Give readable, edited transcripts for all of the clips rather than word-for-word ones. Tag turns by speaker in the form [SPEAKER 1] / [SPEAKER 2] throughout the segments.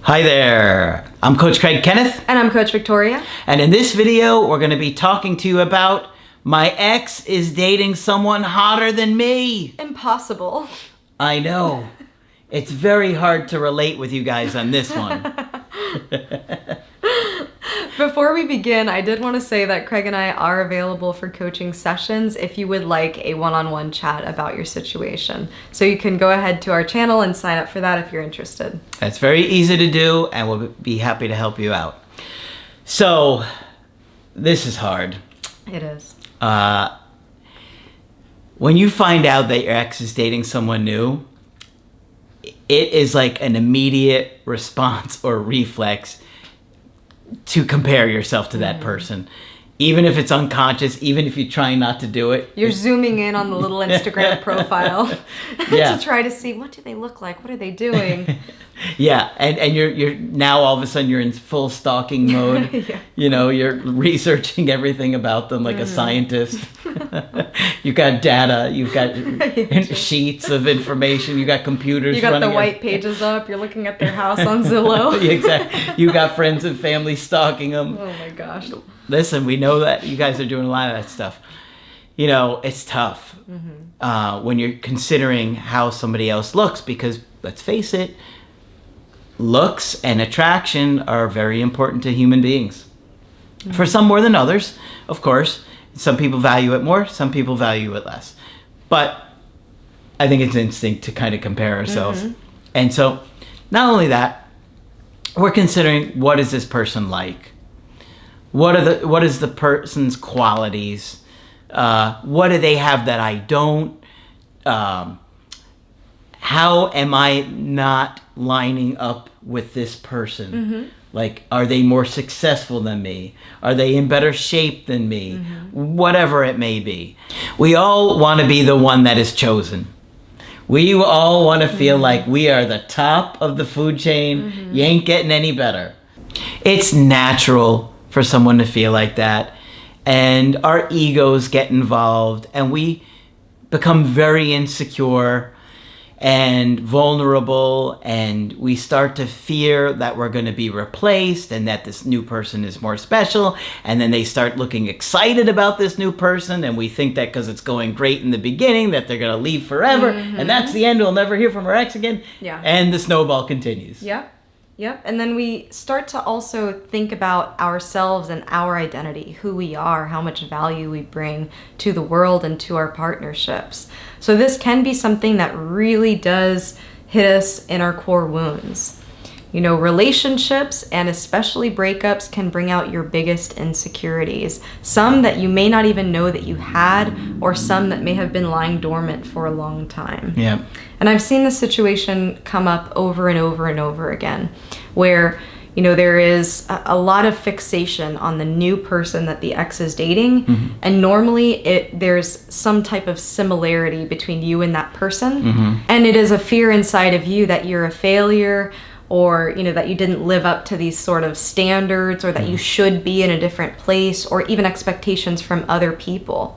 [SPEAKER 1] Hi there, I'm Coach Craig Kenneth.
[SPEAKER 2] And I'm Coach Victoria.
[SPEAKER 1] And in this video, we're going to be talking to you about my ex is dating someone hotter than me.
[SPEAKER 2] Impossible.
[SPEAKER 1] I know. It's very hard to relate with you guys on this one.
[SPEAKER 2] Before we begin, I did want to say that Craig and I are available for coaching sessions if you would like a one-on-one chat about your situation. So you can go ahead to our channel and sign up for that if you're interested.
[SPEAKER 1] That's very easy to do, and we'll be happy to help you out. So, this is hard.
[SPEAKER 2] It is.
[SPEAKER 1] When you find out that your ex is dating someone new, it is like an immediate response or reflex to compare yourself to that person. Even if it's unconscious, even if you're trying not to do it.
[SPEAKER 2] You're zooming in on the little Instagram profile to try to see, what do they look like? What are they doing?
[SPEAKER 1] Yeah, and you're now all of a sudden you're in full stalking mode.
[SPEAKER 2] Yeah.
[SPEAKER 1] You know, you're researching everything about them like a scientist. You've got data, you've got sheets of information, you got computers.
[SPEAKER 2] You got
[SPEAKER 1] running
[SPEAKER 2] the white pages up. You're looking at their house on Zillow.
[SPEAKER 1] Exactly. You got friends and family stalking them.
[SPEAKER 2] Oh my gosh.
[SPEAKER 1] Listen, we know that you guys are doing a lot of that stuff. You know, it's tough when you're considering how somebody else looks because, let's face it, looks and attraction are very important to human beings. For some more than others, of course. Some people value it more, some people value it less. But I think it's instinct to kind of compare ourselves. And so, not only that, we're considering, what is this person like? What is the person's qualities? What do they have that I don't? How am I not lining up with this person? Like, are they more successful than me? Are they in better shape than me? Whatever it may be. We all want to be the one that is chosen. We all want to feel like we are the top of the food chain. You ain't getting any better. It's natural for someone to feel like that, and our egos get involved, and we become very insecure and vulnerable, and we start to fear that we're going to be replaced and that this new person is more special, and then they start looking excited about this new person, and we think that because it's going great in the beginning that they're going to leave forever, and that's the end, we'll never hear from our ex again. And the snowball continues.
[SPEAKER 2] Yep. And then we start to also think about ourselves and our identity, who we are, how much value we bring to the world and to our partnerships. So this can be something that really does hit us in our core wounds. You know, relationships and especially breakups can bring out your biggest insecurities, some that you may not even know that you had, or some that may have been lying dormant for a long time.
[SPEAKER 1] Yeah.
[SPEAKER 2] And I've seen this situation come up over and over and over again, where, you know, there is a lot of fixation on the new person that the ex is dating, and normally there's some type of similarity between you and that person, and it is a fear inside of you that you're a failure, or, you know, that you didn't live up to these sort of standards, or that you should be in a different place, or even expectations from other people.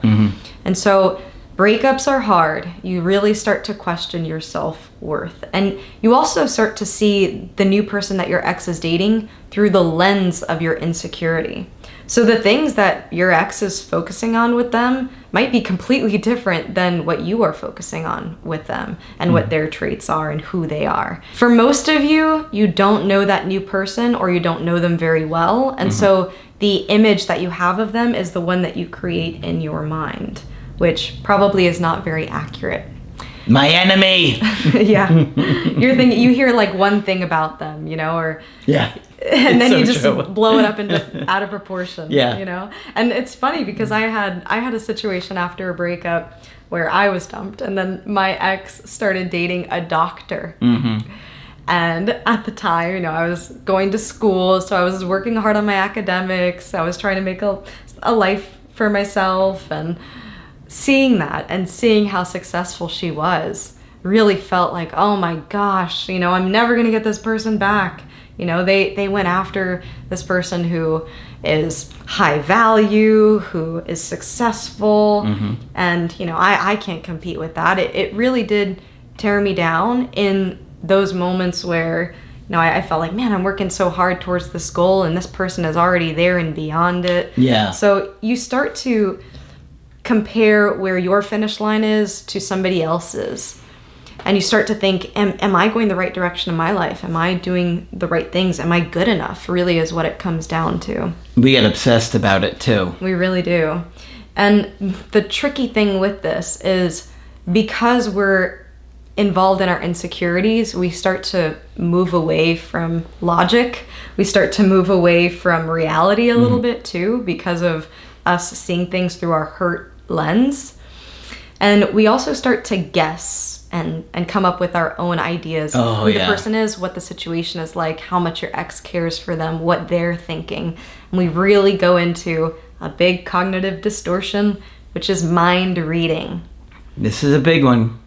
[SPEAKER 2] And so breakups are hard. You really start to question your self-worth. And you also start to see the new person that your ex is dating through the lens of your insecurity. So the things that your ex is focusing on with them might be completely different than what you are focusing on with them, and what their traits are and who they are. For most of you, you don't know that new person, or you don't know them very well. And so the image that you have of them is the one that you create in your mind, which probably is not very accurate.
[SPEAKER 1] My enemy.
[SPEAKER 2] Yeah. You're thinking, you hear like one thing about them, you know, or and then you just blow it up into out of proportion. You know? And it's funny because I had a situation after a breakup where I was dumped, and then my ex started dating a doctor. And at the time, you know, I was going to school, so I was working hard on my academics. I was trying to make a life for myself, and seeing that and seeing how successful she was really felt like, oh my gosh, you know, I'm never gonna get this person back. You know, they went after this person who is high value, who is successful, and, you know, I can't compete with that. It really did tear me down in those moments where, I felt like, man, I'm working so hard towards this goal and this person is already there and beyond it.
[SPEAKER 1] Yeah.
[SPEAKER 2] So you start to compare where your finish line is to somebody else's. And you start to think, am I going the right direction in my life? Am I doing the right things? Am I good enough? Really is what it comes down to.
[SPEAKER 1] We get obsessed about it too.
[SPEAKER 2] We really do. And the tricky thing with this is because we're involved in our insecurities, we start to move away from logic. We start to move away from reality a little bit too, because of us seeing things through our hurt lens. And we also start to guess and come up with our own ideas. Who the person is, what the situation is like, how much your ex cares for them, what they're thinking. And we really go into a big cognitive distortion, which is mind reading. This
[SPEAKER 1] is a big one.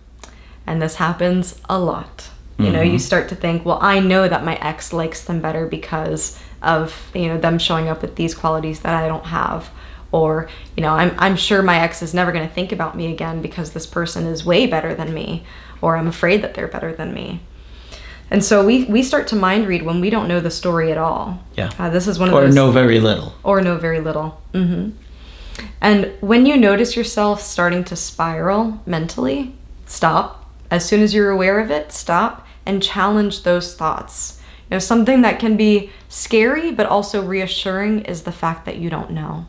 [SPEAKER 2] And this happens a lot. You know, you start to think, well, I know that my ex likes them better because of, them showing up with these qualities that I don't have. Or, I'm sure my ex is never going to think about me again because this person is way better than me. Or I'm afraid that they're better than me. And so we start to mind read when we don't know the story at all.
[SPEAKER 1] Yeah.
[SPEAKER 2] This is one of those.
[SPEAKER 1] Or know very little.
[SPEAKER 2] Or know very little. And when you notice yourself starting to spiral mentally, stop. As soon as you're aware of it, stop and challenge those thoughts. Something that can be scary but also reassuring is the fact that you don't know.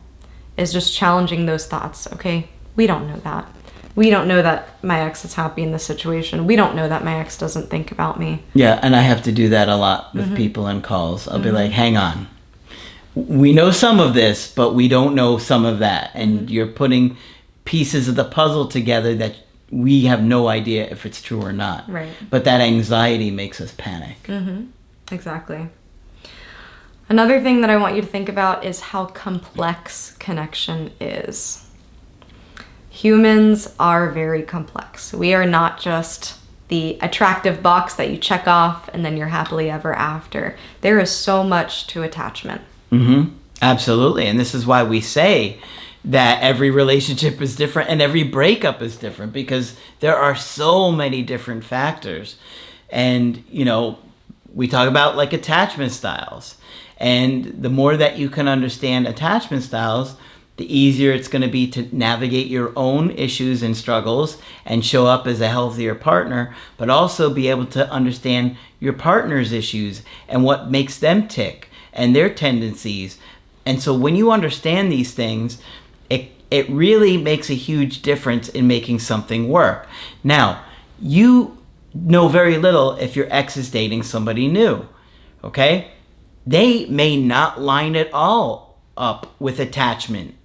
[SPEAKER 2] Is just challenging those thoughts. Okay, we don't know that. We don't know that my ex is happy in this situation. We don't know that my ex doesn't think about me.
[SPEAKER 1] Yeah, and I have to do that a lot with people in calls. I'll be like, hang on. We know some of this, but we don't know some of that. And you're putting pieces of the puzzle together that we have no idea if it's true or not.
[SPEAKER 2] Right.
[SPEAKER 1] But that anxiety makes us panic.
[SPEAKER 2] Exactly. Another thing that I want you to think about is how complex connection is. Humans are very complex. We are not just the attractive box that you check off and then you're happily ever after. There is so much to attachment.
[SPEAKER 1] Absolutely. And this is why we say that every relationship is different and every breakup is different, because there are so many different factors. And, we talk about like attachment styles. And the more that you can understand attachment styles, the easier it's going to be to navigate your own issues and struggles and show up as a healthier partner, but also be able to understand your partner's issues and what makes them tick and their tendencies. And so when you understand these things, it really makes a huge difference in making something work. Now, you know very little if your ex is dating somebody new, okay? They may not line it all up with attachment.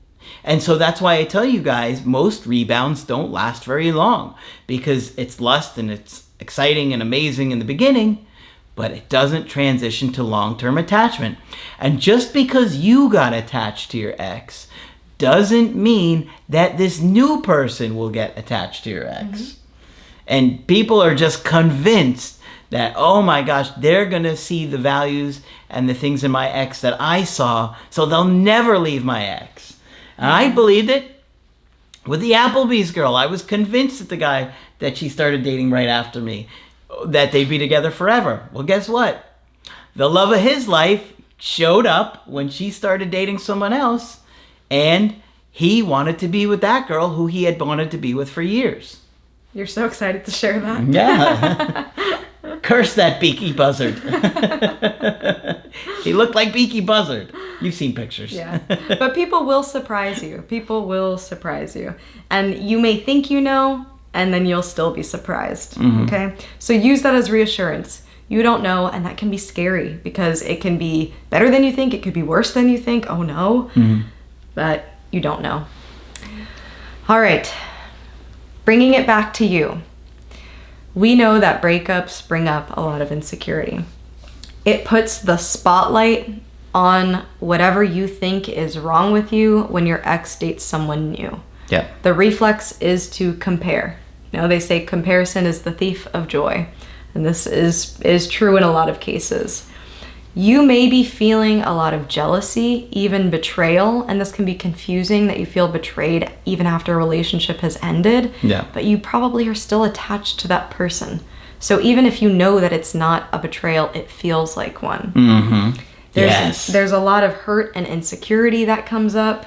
[SPEAKER 1] And so that's why I tell you guys, most rebounds don't last very long, because it's lust and it's exciting and amazing in the beginning, but it doesn't transition to long-term attachment. And just because you got attached to your ex doesn't mean that this new person will get attached to your ex. And people are just convinced that, oh my gosh, they're going to see the values and the things in my ex that I saw, so they'll never leave my ex. And I believed it with the Applebees Girl. I was convinced that the guy that she started dating right after me, that they'd be together forever. Well, guess what? The love of his life showed up when she started dating someone else, and he wanted to be with that girl who he had wanted to be with for years.
[SPEAKER 2] You're so excited to share that.
[SPEAKER 1] Yeah. Curse that Beaky Buzzard. He looked like Beaky Buzzard. You've seen pictures.
[SPEAKER 2] Yeah. But people will surprise you. People will surprise you. And you may think you know, and then you'll still be surprised. Okay? So use that as reassurance. You don't know, and that can be scary because it can be better than you think. It could be worse than you think. Oh no. But you don't know. All right. Bringing it back to you. We know that breakups bring up a lot of insecurity. It puts the spotlight on whatever you think is wrong with you when your ex dates someone new.
[SPEAKER 1] Yeah.
[SPEAKER 2] The reflex is to compare. They say comparison is the thief of joy. And this is true in a lot of cases. You may be feeling a lot of jealousy, even betrayal, and this can be confusing that you feel betrayed even after a relationship has ended.
[SPEAKER 1] Yeah.
[SPEAKER 2] But you probably are still attached to that person. So even if you know that it's not a betrayal, it feels like one.
[SPEAKER 1] Mm-hmm.
[SPEAKER 2] There's a lot of hurt and insecurity that comes up.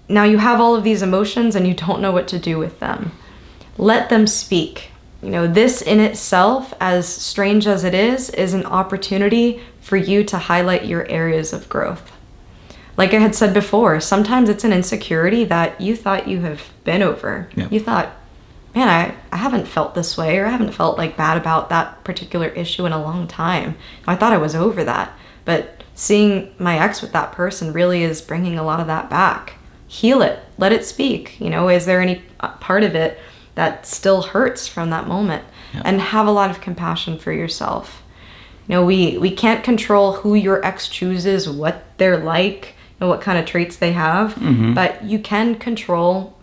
[SPEAKER 2] Now you have all of these emotions and you don't know what to do with them. Let them speak. This in itself, as strange as it is an opportunity for you to highlight your areas of growth. Like I had said before, sometimes it's an insecurity that you thought you have been over.
[SPEAKER 1] Yep.
[SPEAKER 2] You thought, man, I haven't felt this way, or I haven't felt like bad about that particular issue in a long time. I thought I was over that. But seeing my ex with that person really is bringing a lot of that back. Heal it. Let it speak. Is there any part of it that still hurts from that moment?
[SPEAKER 1] Yep.
[SPEAKER 2] And have a lot of compassion for yourself. We can't control who your ex chooses, what they're like, what kind of traits they have, but you can control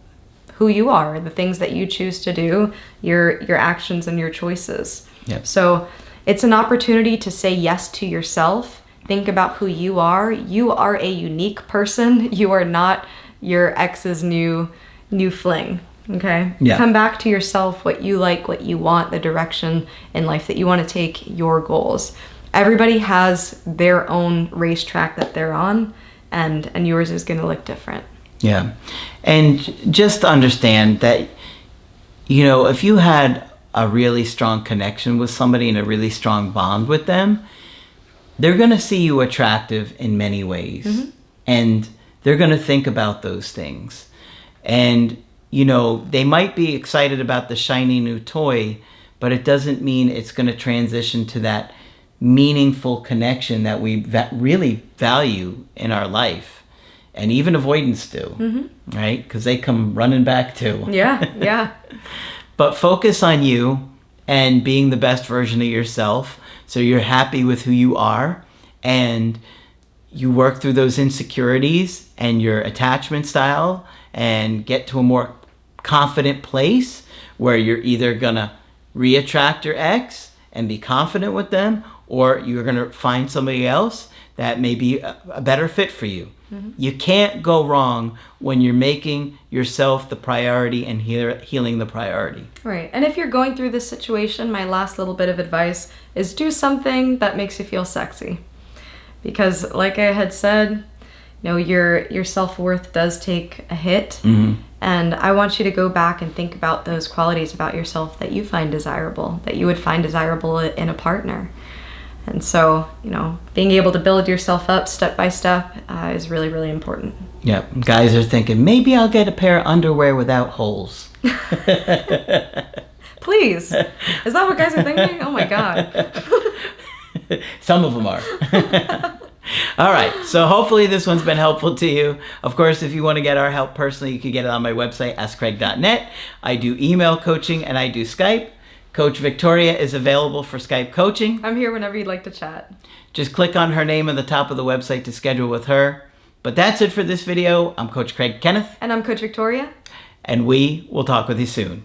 [SPEAKER 2] who you are, the things that you choose to do, your actions and your choices.
[SPEAKER 1] Yep.
[SPEAKER 2] So it's an opportunity to say yes to yourself. Think about who you are. You are a unique person. You are not your ex's new fling. Okay?
[SPEAKER 1] Yeah.
[SPEAKER 2] Come back to yourself, what you like, what you want, the direction in life that you want to take, your goals. Everybody has their own racetrack that they're on, and yours is going to look different.
[SPEAKER 1] Yeah. And just understand that, if you had a really strong connection with somebody and a really strong bond with them, they're going to see you attractive in many ways. And they're going to think about those things. And, they might be excited about the shiny new toy, but it doesn't mean it's going to transition to that meaningful connection that we really value in our life. And even avoidance do, right? Because they come running back too.
[SPEAKER 2] Yeah.
[SPEAKER 1] But focus on you and being the best version of yourself, so you're happy with who you are, and you work through those insecurities and your attachment style and get to a more confident place where you're either gonna reattract your ex and be confident with them, or you're gonna find somebody else that may be a better fit for you. You can't go wrong when you're making yourself the priority and healing the priority.
[SPEAKER 2] Right. And if you're going through this situation, my last little bit of advice is do something that makes you feel sexy. Because like I had said, your self-worth does take a hit. And I want you to go back and think about those qualities about yourself that you find desirable, that you would find desirable in a partner. And so, being able to build yourself up step by step is really, really important.
[SPEAKER 1] Yeah, guys are thinking, maybe I'll get a pair of underwear without holes.
[SPEAKER 2] Please. Is that what guys are thinking? Oh my God.
[SPEAKER 1] Some of them are. All right, so hopefully this one's been helpful to you. Of course, if you want to get our help personally, you can get it on my website, askcraig.net. I do email coaching and I do Skype. Coach Victoria is available for Skype coaching.
[SPEAKER 2] I'm here whenever you'd like to chat.
[SPEAKER 1] Just click on her name on the top of the website to schedule with her. But that's it for this video. I'm Coach Craig Kenneth.
[SPEAKER 2] And I'm Coach Victoria.
[SPEAKER 1] And we will talk with you soon.